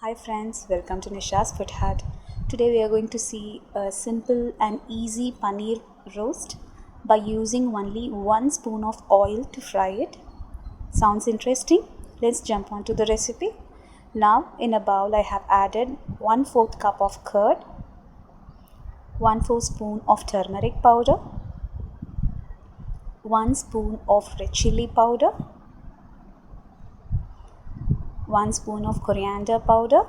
Hi friends, welcome to Nisha's Food Hut. Today we are going to see a simple and easy paneer roast by using only 1 spoon of oil to fry it. Sounds interesting? Let's jump on to the recipe. Now in a bowl I have added 1/4 cup of curd, 1/4 spoon of turmeric powder, 1 spoon of red chilli powder, 1 spoon of coriander powder,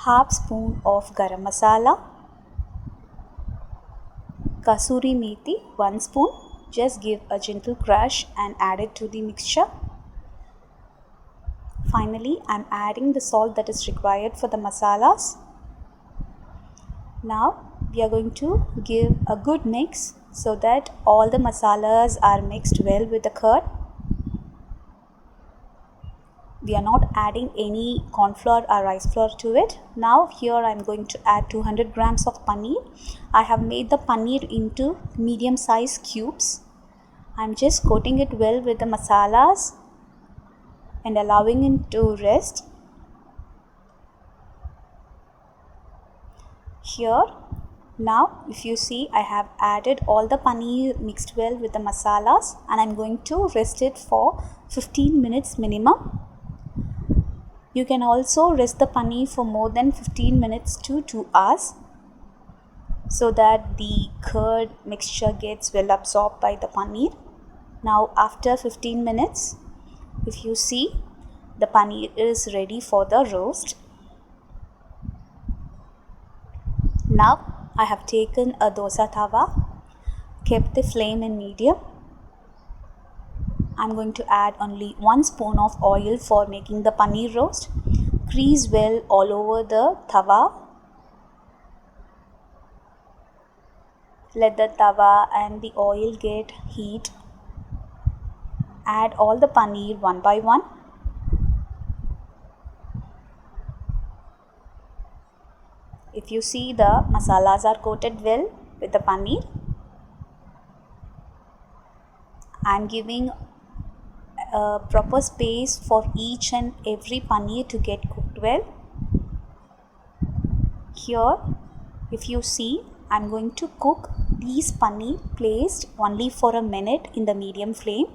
half spoon of garam masala, kasoori methi 1 spoon. Just give a gentle crush and add it to the mixture. Finally, I am adding the salt that is required for the masalas. Now we are going to give a good mix so that all the masalas are mixed well with the curd. We are not adding any corn flour or rice flour to it. Now here I am going to add 200 grams of paneer. I have made the paneer into medium size cubes. I am just coating it well with the masalas and allowing it to rest. Here now if you see, I have added all the paneer mixed well with the masalas and I am going to rest it for 15 minutes minimum. You can also rest the paneer for more than 15 minutes to 2 hours so that the curd mixture gets well absorbed by the paneer. Now after 15 minutes, if you see, the paneer is ready for the roast. Now I have taken a dosa tawa, kept the flame in medium. I am going to add only 1 spoon of oil for making the paneer roast. Grease well all over the tawa. Let the tawa and the oil get heat. Add all the paneer one by one. If you see, the masalas are coated well with the paneer. I am giving a proper space for each and every paneer to get cooked well. Here if you see, I am going to cook these paneer placed only for a minute in the medium flame.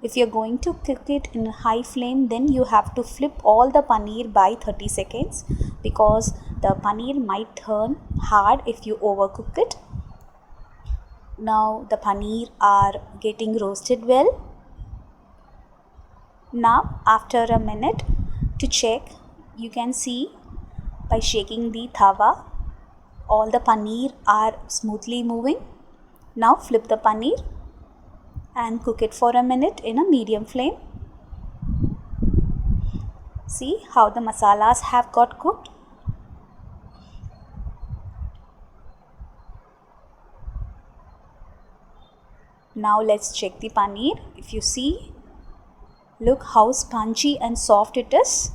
If you are going to cook it in high flame, then you have to flip all the paneer by 30 seconds because the paneer might turn hard if you overcook it. Now the paneer are getting roasted well. Now after a minute, to check, you can see by shaking the tawa, all the paneer are smoothly moving. Now flip the paneer and cook it for a minute in a medium flame. See how the masalas have got cooked. Now let's check the paneer. If you see, look how spongy and soft it is.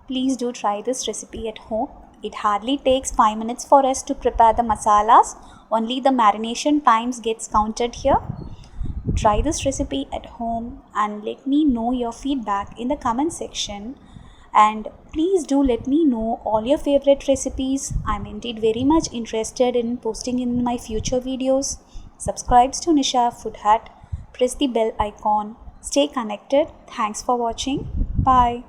Please do try this recipe at home. It hardly takes 5 minutes for us to prepare the masalas. Only the marination times gets counted here. Try this recipe at home and let me know your feedback in the comment section. And please do let me know all your favorite recipes. I'm indeed very much interested in posting in my future videos. Subscribe to Nisha Food Hut. Press the bell icon. Stay connected. Thanks for watching. Bye.